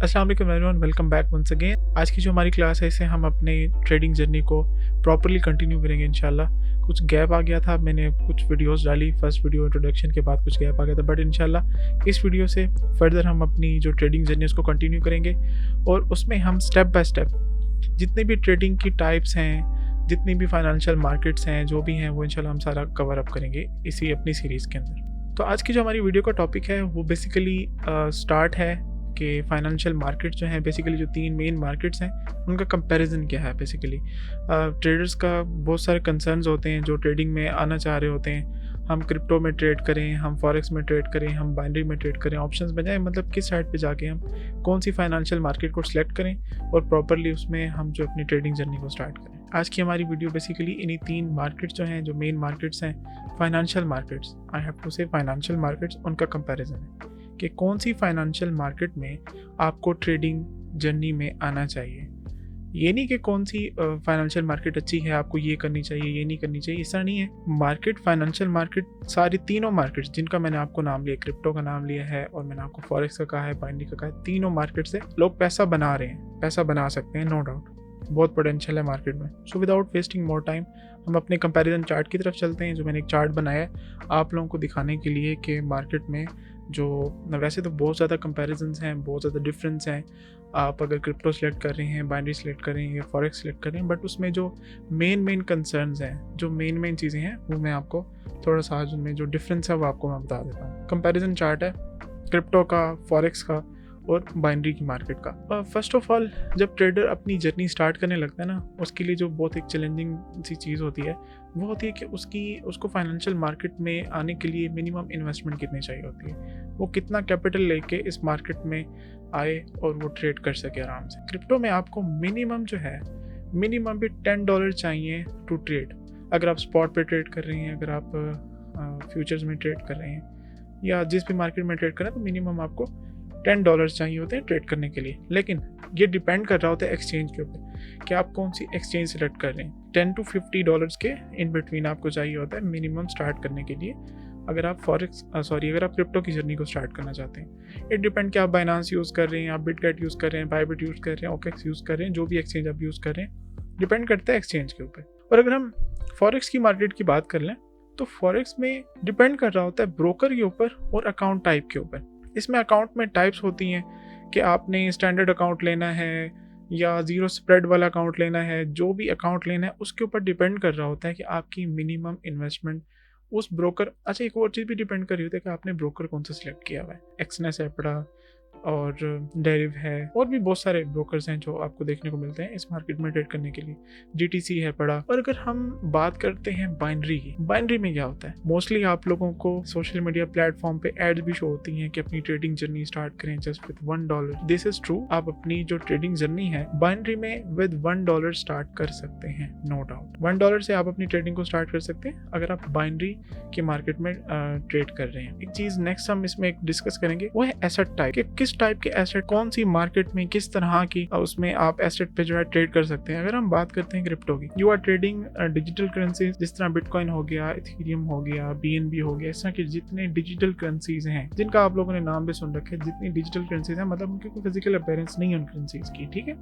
अस्सलाम वालेकुम everyone, welcome back once again. आज की जो हमारी क्लास है इसे हम अपने ट्रेडिंग जर्नी को प्रॉपरली कंटिन्यू करेंगे इंशाल्लाह। कुछ गैप आ गया था, मैंने कुछ वीडियोस डाली, फर्स्ट वीडियो इंट्रोडक्शन के बाद कुछ गैप आ गया था, बट इंशाल्लाह इस वीडियो से फर्दर हम अपनी जो ट्रेडिंग जर्नी उसको कंटिन्यू करेंगे और उसमें हम स्टेप बाय स्टेप जितने भी ट्रेडिंग की टाइप्स हैं, जितनी भी फाइनेंशियल मार्केट्स हैं, जो भी हैं वो इंशाल्लाह हम सारा कवर अप करेंगे इसी अपनी सीरीज़ के अंदर। तो आज की जो हमारी वीडियो का टॉपिक है वो बेसिकली स्टार्ट है कि फाइनेंशियल मार्केट जो हैं, बेसिकली जो तीन मेन मार्केट्स हैं उनका कंपैरिजन क्या है। बेसिकली ट्रेडर्स का बहुत सारे कंसर्न्स होते हैं जो ट्रेडिंग में आना चाह रहे होते हैं। हम क्रिप्टो में ट्रेड करें, हम फॉरेक्स में ट्रेड करें, हम बाइनरी में ट्रेड करें, ऑप्शंस में जाएं, मतलब किस साइड पे जाके हम कौन सी फाइनेंशियल मार्केट को सिलेक्ट करें और प्रॉपरली उसमें हम जो अपनी ट्रेडिंग जर्नी को स्टार्ट करें। आज की हमारी वीडियो बेसिकली इन्हीं तीन मार्केट्स जो हैं, जो मेन मार्केट्स हैं, financial markets, I have to say financial markets, उनका कंपैरिजन है कि कौन सी फाइनेंशियल मार्केट में आपको ट्रेडिंग जर्नी में आना चाहिए। ये नहीं कि कौन सी फाइनेंशियल मार्केट अच्छी है, आपको ये करनी चाहिए, ये नहीं करनी चाहिए, ऐसा नहीं है। मार्केट, फाइनेंशियल मार्केट, सारी तीनों मार्केट्स जिनका मैंने आपको नाम लिया, क्रिप्टो का नाम लिया है और मैंने आपको फॉरेक्स का कहा है, बाइनरी का कहा है, तीनों मार्केट से लोग पैसा बना रहे हैं, पैसा बना सकते हैं, नो डाउट। बहुत पोटेंशियल है मार्केट में। So without wasting more time हम अपने कंपैरिजन चार्ट की तरफ चलते हैं। जो मैंने एक चार्ट बनाया है आप लोगों को दिखाने के लिए कि मार्केट में जो वैसे तो बहुत ज़्यादा कंपैरिजन्स हैं, बहुत ज़्यादा डिफरेंस हैं। आप अगर क्रिप्टो सेलेक्ट कर रहे हैं, बाइनरी सेलेक्ट कर रहे हैं या फॉरेक्स सेलेक्ट कर रहे हैं, बट उसमें जो मेन कंसर्न्स हैं, जो मेन चीज़ें हैं, वो मैं आपको थोड़ा सा आज उनमें जो डिफरेंस है वो आपको मैं बता देता हूँ। कंपैरिजन चार्ट है क्रिप्टो का, फॉरेक्स का और बाइनरी की मार्केट का। फर्स्ट ऑफ ऑल, जब ट्रेडर अपनी जर्नी स्टार्ट करने लगता है ना, उसके लिए जो बहुत एक चैलेंजिंग सी चीज़ होती है वो होती है कि उसको फाइनेंशियल मार्केट में आने के लिए मिनिमम इन्वेस्टमेंट कितनी चाहिए होती है, वो कितना कैपिटल लेके इस मार्केट में आए और वो ट्रेड कर सके आराम से। क्रिप्टो में आपको मिनिमम जो है, मिनिमम भी $10 चाहिए टू ट्रेड। अगर आप स्पॉट पे ट्रेड कर रहे हैं, अगर आप फ्यूचर्स में ट्रेड कर रहे हैं या जिस भी मार्केट में ट्रेड कर रहे हैं, तो मिनिमम आपको $10 चाहिए होते हैं ट्रेड करने के लिए। लेकिन ये डिपेंड कर रहा होता है एक्सचेंज के ऊपर कि आप कौन सी एक्सचेंज सेलेक्ट कर रहे हैं। $10 to $50 के इन बिटवीन आपको चाहिए होता है मिनिमम स्टार्ट करने के लिए, अगर आप अगर आप क्रिप्टो की जर्नी को स्टार्ट करना चाहते हैं। इट डिपेंड कि आप बाइनांस यूज़ कर रहे हैं, आप बिटगेट यूज़ कर रहे हैं, बाइबिट यूज़ कर रहे हैं, ओकेक्स यूज़ कर रहे हैं, जो भी एक्सचेंज आप यूज़ कर रहे हैं, डिपेंड करता है एक्सचेंज के ऊपर। और अगर हम फॉरेक्स की मार्केट की बात कर लें तो फॉरेक्स में डिपेंड कर रहा होता है ब्रोकर के ऊपर और अकाउंट टाइप के ऊपर। इसमें अकाउंट में टाइप्स होती हैं कि आपने स्टैंडर्ड अकाउंट लेना है या ज़ीरो स्प्रेड वाला अकाउंट लेना है। जो भी अकाउंट लेना है उसके ऊपर डिपेंड कर रहा होता है कि आपकी मिनिमम इन्वेस्टमेंट उस ब्रोकर। अच्छा, एक और चीज़ भी डिपेंड कर रही होती है कि आपने ब्रोकर कौन सा सिलेक्ट किया हुआ है। एक्सनेस है पड़ा और डेरिव है, और भी बहुत सारे ब्रोकर्स हैं जो आपको देखने को मिलते हैं इस मार्केट में ट्रेड करने के लिए। GTC है पड़ा। और अगर हम बात करते हैं बाइनरी की, बाइनरी में क्या होता है, मोस्टली आप लोगों को सोशल मीडिया प्लेटफॉर्म पे एड्स भी शो होती हैं कि अपनी ट्रेडिंग जर्नी स्टार्ट करें just with $1। This is true. आप अपनी जो ट्रेडिंग जर्नी है बाइनरी में विद $1 स्टार्ट कर सकते हैं, नो डाउट। $1 से आप अपनी ट्रेडिंग को स्टार्ट कर सकते हैं अगर आप बाइनरी की मार्केट में ट्रेड कर रहे हैं। एक चीज नेक्स्ट हम इसमें डिस्कस करेंगे वो है एसेट टाइप, कि किस टाइप के एसेट, कौन सी मार्केट में किस तरह की उसमें आप एसेट पे जो है ट्रेड कर सकते हैं। अगर हम बात करते हैं क्रिप्टो की, you are trading digital currencies, जिस तरह बिटकॉइन हो गया, इथेरियम हो गया, BNB हो गया, इस तरह के जितने डिजिटल करेंसीज हैं जिनका आप लोगों ने नाम भी सुन रखे, जितनी डिजिटल करेंसीज हैं, मतलब उनकी कोई फिजिकल अपीयरेंस नहीं है उन करेंसीज की, ठीक है,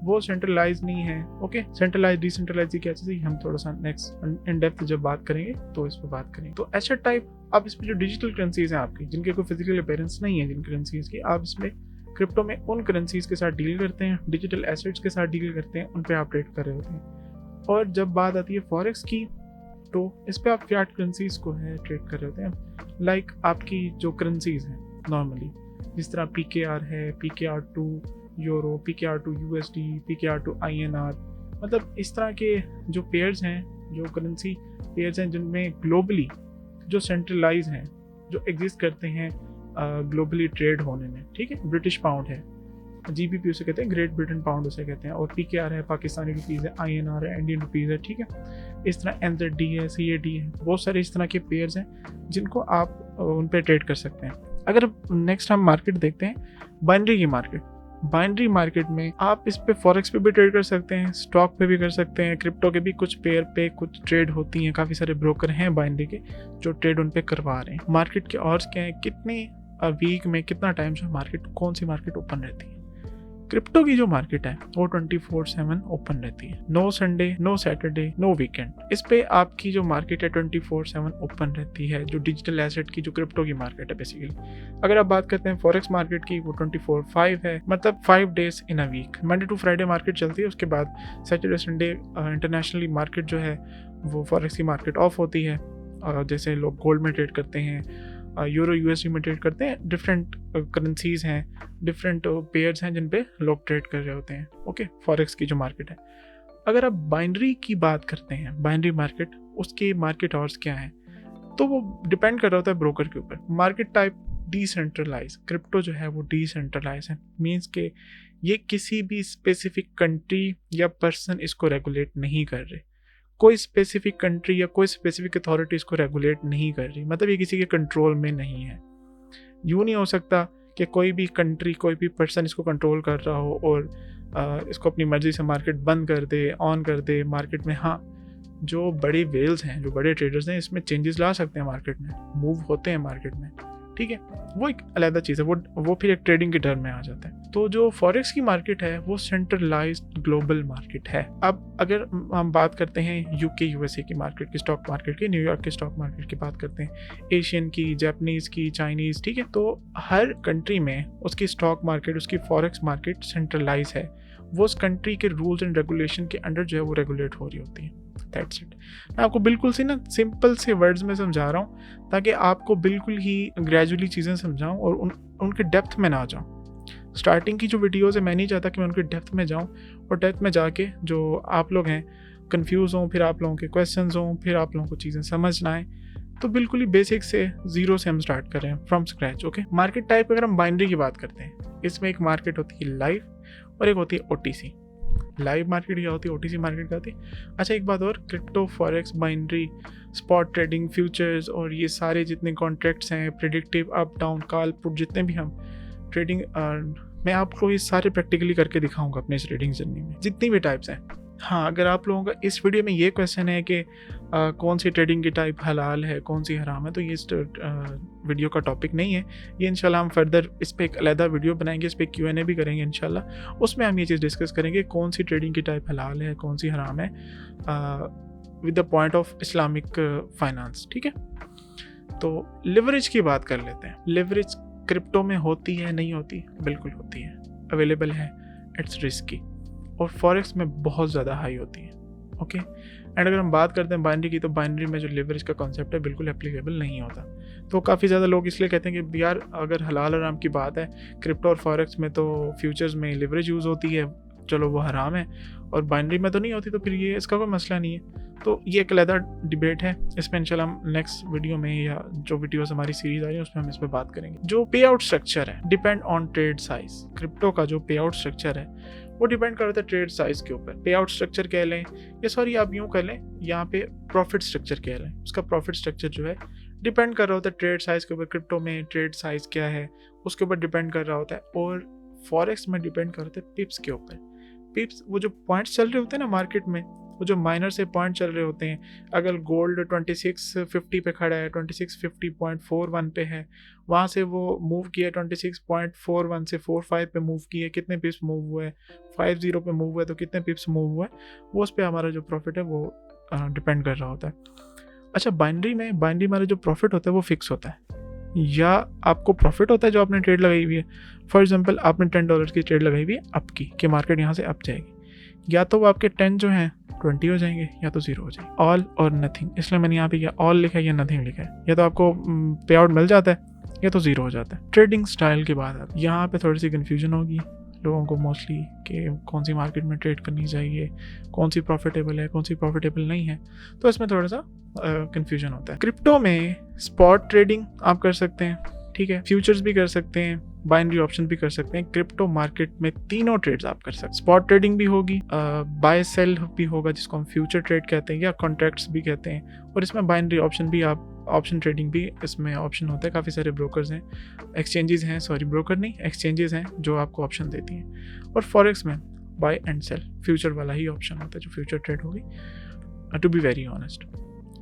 वो सेंट्रलाइज नहीं है। ओके, सेंट्रलाइज डिसेंट्रलाइज की क्या चीज़ है, हम थोड़ा सा नेक्स्ट इन डेप्थ जब बात करेंगे तो इस पर बात करेंगे। तो एसेट टाइप, आप इसमें जो डिजिटल करेंसीज हैं आपकी, जिनके कोई फिजिकल अपीयरेंस नहीं है जिन करेंसीज की, आप इसमें क्रिप्टो में उन करेंसीज के साथ डील करते हैं, डिजिटल एसेट्स के साथ डील करते हैं, उन पे आप ट्रेड कर रहे होते हैं। और जब बात आती है फॉरेक्स की, तो इस पे आप फियाट करेंसीज को है ट्रेड कर रहे होते हैं। लाइक आपकी जो करेंसीज हैं नॉर्मली, जिस तरह PKR है, PKR2 euro, PKR2 USD, PKR2 INR, मतलब इस तरह के जो पेयर्स हैं, जो करेंसी पेयर्स हैं जिनमें ग्लोबली जो सेंट्रलाइज हैं, जो एग्जिस्ट करते हैं ग्लोबली ट्रेड होने में, ठीक है। ब्रिटिश पाउंड है, GBP उसे कहते हैं, ग्रेट ब्रिटेन पाउंड उसे कहते हैं, और PKR है, पाकिस्तानी रुपीज़ है, INR है, इंडियन रुपीज़ है, ठीक है। इस तरह NZD है, CAD है, बहुत सारे इस तरह के पेयर्स हैं जिनको आप उन पर ट्रेड कर सकते हैं। अगर नेक्स्ट हम मार्केट देखते हैं, बाइनरी की मार्केट, बाइनरी मार्केट में आप इस पे फॉरेक्स पे भी ट्रेड कर सकते हैं, स्टॉक पे भी कर सकते हैं, क्रिप्टो के भी कुछ पेयर पे कुछ ट्रेड होती हैं। काफ़ी सारे ब्रोकर हैं बाइनरी के जो ट्रेड उन पे करवा रहे हैं। मार्केट के ऑर्स क्या है, कितने वीक में कितना टाइम से मार्केट, कौन सी मार्केट ओपन रहती है, क्रिप्टो की जो मार्केट है वो 24/7 ओपन रहती है, no Sunday, no Saturday, no weekend. इस पे आपकी जो मार्केट है 24/7 ओपन रहती है, जो डिजिटल एसेट की जो क्रिप्टो की मार्केट है बेसिकली। अगर आप बात करते हैं फॉरेक्स मार्केट की, वो 24/5 है, मतलब 5 days in a week. Monday to Friday market चलती है, उसके बाद सैटरडे संडे इंटरनेशनली मार्केट जो है वो फॉरेक्स की मार्केट ऑफ होती है। जैसे लोग गोल्ड में ट्रेड करते हैं, यूरो यूएसडी में ट्रेड करते हैं, डिफरेंट करेंसीज हैं, डिफरेंट पेयर्स हैं जिन पे लोग ट्रेड कर रहे होते हैं। ओके, फॉरेक्स की जो मार्केट है। अगर आप बाइनरी की बात करते हैं, बाइनरी मार्केट, उसके मार्केट आवर्स क्या हैं, तो वो डिपेंड कर रहा होता है ब्रोकर के ऊपर। मार्केट टाइप डिसेंट्रलाइज, क्रिप्टो जो है वो डिसेंट्रलाइज है, मीन्स के ये किसी भी स्पेसिफिक कंट्री या पर्सन इसको रेगुलेट नहीं कर रहे, कोई स्पेसिफिक कंट्री या कोई स्पेसिफिक अथॉरिटी इसको रेगुलेट नहीं कर रही, मतलब ये किसी के कंट्रोल में नहीं है। यूँ नहीं हो सकता कि कोई भी कंट्री, कोई भी पर्सन इसको कंट्रोल कर रहा हो और इसको अपनी मर्ज़ी से मार्केट बंद कर दे, ऑन कर दे मार्केट में। हाँ, जो बड़े वेल्स हैं, जो बड़े ट्रेडर्स हैं, इसमें चेंजेस ला सकते हैं मार्केट में, मूव होते हैं मार्केट में, ठीक है, वो एक अलग चीज़ है, वो फिर एक ट्रेडिंग के टर्म में आ जाता है। तो जो फॉरेक्स की मार्केट है वो सेंट्रलाइज्ड ग्लोबल मार्केट है। अब अगर हम बात करते हैं यूके यूएसए की मार्केट की, स्टॉक मार्केट की, न्यूयॉर्क के स्टॉक मार्केट की बात करते हैं, एशियन की, जापानीज़ की, चाइनीज़, ठीक है, तो हर कंट्री में उसकी स्टॉक मार्केट, उसकी फॉरेक्स मार्केट सेंट्रलाइज है। वो उस कंट्री के रूल्स एंड रेगुलेशन के अंडर जो है वो रेगुलेट हो रही होती है। That's it. मैं आपको बिल्कुल से ना सिंपल से वर्ड्स में समझा रहा हूँ ताकि आपको बिल्कुल ही ग्रेजुअली चीज़ें समझाऊँ और उनके डेप्थ में ना आ जाऊँ। स्टार्टिंग की जो वीडियोज़ है मैं नहीं चाहता कि मैं उनके डेप्थ में जाऊँ और डेप्थ में जाके जो आप लोग हैं कंफ्यूज हों, फिर आप लोगों के क्वेश्चंस हों, फिर आप लोगों को चीज़ें समझ ना आए। तो बिल्कुल ही बेसिक से ज़ीरो से हम स्टार्ट कर रहे हैं, from scratch. Okay, market type अगर हम बाइनरी की बात करते हैं, इसमें एक मार्केट होती है लाइव और एक होती है ओटीसी। लाइव मार्केट क्या होती है, ओटीसी मार्केट क्या होती है। अच्छा, एक बात और, crypto, forex, binary, spot trading, futures और ये सारे जितने कॉन्ट्रैक्ट्स हैं, predictive, up down, call put, जितने भी हम ट्रेडिंग, मैं आपको ये सारे प्रैक्टिकली करके दिखाऊंगा अपने इस ट्रेडिंग जर्नी में, जितनी भी टाइप्स हैं। हाँ, अगर आप लोगों का इस वीडियो में ये क्वेश्चन है कि कौन सी ट्रेडिंग की टाइप हलाल है, कौन सी हराम है, तो ये इस वीडियो का टॉपिक नहीं है। ये इंशाल्लाह हम फर्दर इस पर एक अलग वीडियो बनाएंगे, इस पर Q&A भी करेंगे इंशाल्लाह। उसमें हम ये चीज़ डिस्कस करेंगे कौन सी ट्रेडिंग की टाइप हलाल है, कौन सी हराम है, with the point of Islamic finance, ठीक है। तो लिवरेज की बात कर लेते हैं। लिवरेज क्रिप्टो में होती है, नहीं होती? बिल्कुल होती है, अवेलेबल है, इट्स रिस्की, और फॉरेक्स में बहुत ज़्यादा हाई होती है। ओके, एंड अगर हम बात करते हैं बाइनरी की, तो बाइनरी में जो लिवरेज का कॉन्सेप्ट है बिल्कुल एप्लीकेबल नहीं होता। तो काफ़ी ज़्यादा लोग इसलिए कहते हैं कि यार अगर हलाल हराम की बात है, क्रिप्टो और फॉरेक्स में तो फ्यूचर्स में लिवरेज यूज़ होती है, चलो वो हराम है, और बाइनरी में तो नहीं होती, तो फिर ये इसका कोई मसला नहीं है। तो ये एक अलग डिबेट है, इसमें इंशाल्लाह हम नेक्स्ट वीडियो में या जो वीडियोस हमारी सीरीज आ रही है उसमें हम इस पर बात करेंगे। जो पे आउट स्ट्रक्चर है depend on trade size. Crypto का जो पे आउट स्ट्रक्चर है वो डिपेंड करता है ट्रेड साइज के ऊपर। पे आउट स्ट्रक्चर कह लें, या सॉरी आप यूँ कर लें, यहाँ पे प्रॉफिट स्ट्रक्चर कह लें, उसका प्रॉफिट स्ट्रक्चर जो है डिपेंड कर रहा होता है ट्रेड साइज के ऊपर। क्रिप्टो में ट्रेड साइज क्या है उसके ऊपर डिपेंड कर रहा होता है, और फॉरेक्स में डिपेंड कर होता है पिप्स के ऊपर। पिप्स, वो जो पॉइंट्स चल रहे होते हैं ना मार्केट में, वो जो माइनर से पॉइंट चल रहे होते हैं, अगर गोल्ड 2650 पे खड़ा है, 2650.41 पे है, वहाँ से वो मूव किया 26.41 से 45 पे मूव किया, कितने पिप्स मूव हुए है, 50 पे मूव हुआ है तो कितने पिप्स मूव हुआ है, वो उस पर हमारा जो प्रॉफिट है वो डिपेंड कर रहा होता है। अच्छा, बाइनरी में हमारा जो प्रॉफिट होता है वो फिक्स होता है, या आपको प्रॉफिट होता है जो आपने ट्रेड लगाई हुई है। फॉर एग्जांपल आपने $10 की ट्रेड लगाई हुई है अप की, कि मार्केट यहाँ से अप जाएगी, या तो वो आपके 10 जो हैं 20 हो जाएंगे, या तो 0 हो जाएंगे, ऑल और नथिंग। इसलिए मैंने यहाँ पे या ऑल लिखा है या नथिंग लिखा है, या तो आपको पे आउट मिल जाता है या तो 0 हो जाता है। ट्रेडिंग स्टाइल की बात आती है, यहाँ पे थोड़ी सी कन्फ्यूजन होगी लोगों को मोस्टली कि कौन सी मार्केट में ट्रेड करनी चाहिए, कौन सी प्रॉफिटेबल है, कौन सी प्रॉफिटेबल नहीं है, तो इसमें थोड़ा सा कन्फ्यूजन होता है। क्रिप्टो में स्पॉट ट्रेडिंग आप कर सकते हैं, ठीक है, फ्यूचर्स भी कर सकते हैं, बाइनरी ऑप्शन भी कर सकते हैं। क्रिप्टो मार्केट में तीनों ट्रेड्स आप कर सकते हैं। स्पॉट ट्रेडिंग भी होगी, बाय सेल भी होगा जिसको हम फ्यूचर ट्रेड कहते हैं या कॉन्ट्रैक्ट्स भी कहते हैं, और इसमें बाइनरी ऑप्शन भी, आप ऑप्शन ट्रेडिंग भी इसमें ऑप्शन होता है। काफ़ी सारे ब्रोकर्स हैं, एक्सचेंजेस हैं, सॉरी ब्रोकर नहीं, एक्सचेंजेस हैं जो आपको ऑप्शन देती हैं। और फॉरेक्स में बाय एंड सेल फ्यूचर वाला ही ऑप्शन होता है जो फ्यूचर ट्रेड होगी, टू बी वेरी ऑनेस्ट।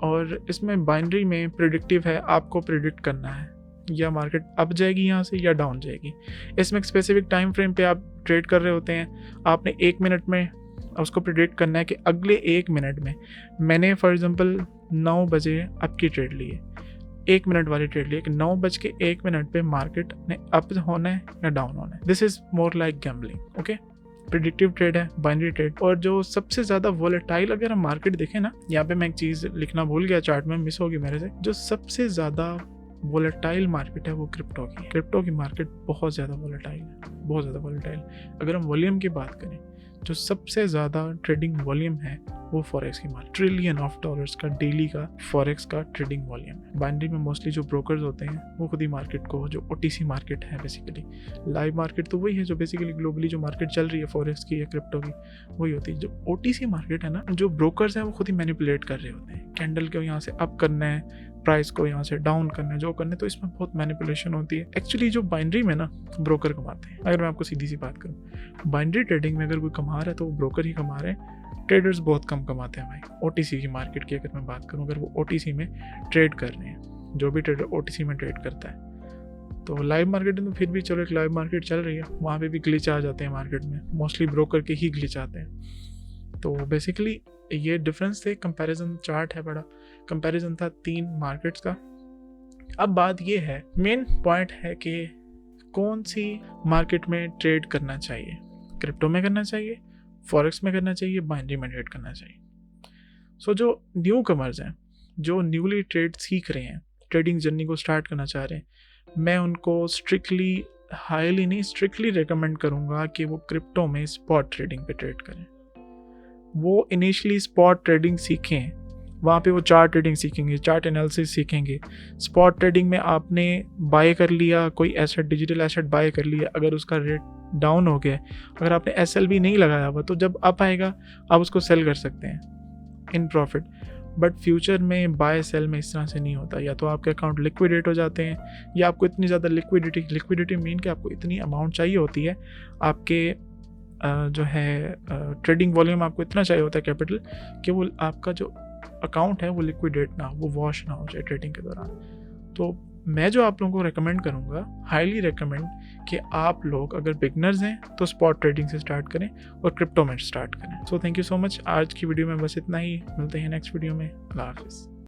और इसमें बाइनरी में प्रेडिक्टिव है, आपको प्रेडिक्ट करना है या मार्केट अप जाएगी यहाँ से या डाउन जाएगी। इसमें एक स्पेसिफिक टाइम फ्रेम पे आप ट्रेड कर रहे होते हैं। आपने 1 मिनट में उसको प्रेडिक्ट करना है कि अगले 1 मिनट में, मैंने फॉर एग्जांपल 9 बजे अप की ट्रेड ली है, 1 मिनट वाली ट्रेड ली है कि 9:01 पे मार्केट ने अप होना है या डाउन होना है। This is more like gambling, okay. Predictive trade है, बाइनरी ट्रेड। और जो सबसे ज़्यादा वोलेटाइल अगर हम मार्केट देखें ना, यहाँ पे मैं एक चीज़ लिखना भूल गया, चार्ट में मिस होगी मेरे से। जो सबसे ज़्यादा वोलेटाइल मार्केट है वो क्रिप्टो की मार्केट बहुत ज़्यादा वोलेटाइल है, बहुत ज़्यादा वोलेटाइल। अगर हम वॉल्यूम की बात करें, जो सबसे ज़्यादा ट्रेडिंग वॉल्यूम है वो फॉरेक्स की मार्केट, $1 ट्रिलियन का डेली का फॉरेक्स का ट्रेडिंग वॉल्यूम है। बाइनरी में मोस्टली जो ब्रोकर्स होते हैं वो खुद ही मार्केट को, जो OTC मार्केट है बेसिकली, लाइव मार्केट तो वही है जो बेसिकली ग्लोबली जो मार्केट चल रही है फॉरेक्स की या क्रिप्टो की, वही होती है। जो OTC मार्केट है ना, जो ब्रोकर्स हैं वो खुद ही मैनिपुलेट कर रहे होते हैं, कैंडल को यहाँ से अप करना है, प्राइस को यहाँ से डाउन करना है, जो करना है, तो इसमें बहुत मैनिपुलेशन होती है। एक्चुअली जो बाइनरी में ना ब्रोकर कमाते हैं। अगर मैं आपको सीधी सी बात करूँ, बाइनरी ट्रेडिंग में अगर कोई कमा रहा है तो वो ब्रोकर ही कमा रहे हैं, ट्रेडर्स बहुत कम कमाते हैं भाई। OTC की मार्केट की अगर मैं बात करूँ, अगर वो OTC में ट्रेड कर रहे हैं, जो भी ट्रेडर OTC में ट्रेड करता है, तो लाइव मार्केट में फिर भी चलो एक लाइव मार्केट चल रही है, वहाँ पे भी ग्लिच आ जाते हैं मार्केट में, मोस्टली ब्रोकर के ही ग्लिच आते हैं। तो बेसिकली ये डिफरेंस थे। कंपैरिजन चार्ट है, बड़ा कंपैरिजन था 3 मार्केट्स का। अब बात ये है, मेन पॉइंट है कि कौन सी मार्केट में ट्रेड करना चाहिए, क्रिप्टो में करना चाहिए, फॉरेक्स में करना चाहिए, बाइनरी में ट्रेड करना चाहिए। सो जो न्यू कमर्स हैं, जो न्यूली ट्रेड सीख रहे हैं, ट्रेडिंग जर्नी को स्टार्ट करना चाह रहे हैं, मैं उनको हाईली नहीं, स्ट्रिक्टली रिकमेंड करूँगा कि वो क्रिप्टो में स्पॉट ट्रेडिंग पे ट्रेड करें। वो इनिशियली स्पॉट ट्रेडिंग सीखें, वहाँ पे वो चार्ट ट्रेडिंग सीखेंगे, चार्ट एनालिसिस सीखेंगे। स्पॉट ट्रेडिंग में आपने बाय कर लिया कोई एसेट, डिजिटल एसेट बाय कर लिया, अगर उसका रेट डाउन हो गया, अगर आपने SLB नहीं लगाया हुआ, तो जब अप आएगा आप उसको सेल कर सकते हैं इन प्रॉफिट। बट फ्यूचर में बाय सेल में इस तरह से नहीं होता, या तो आपके अकाउंट लिक्विडेट हो जाते हैं, या आपको इतनी ज़्यादा लिक्विडिटी मीन कि आपको इतनी अमाउंट चाहिए होती है, आपके जो है ट्रेडिंग वॉल्यूम आपको इतना चाहिए होता है कैपिटल, कि वो आपका जो अकाउंट है वो लिक्विडेट ना हो, वो वॉश ना हो जाए ट्रेडिंग के दौरान। तो मैं जो आप लोगों को रेकमेंड करूँगा, हाईली रेकमेंड, कि आप लोग अगर बिगनर्स हैं तो स्पॉट ट्रेडिंग से स्टार्ट करें और क्रिप्टो में स्टार्ट करें। So thank you so much. आज की वीडियो में बस इतना ही, मिलते हैं नेक्स्ट वीडियो में। अल्लाह हाफिज़।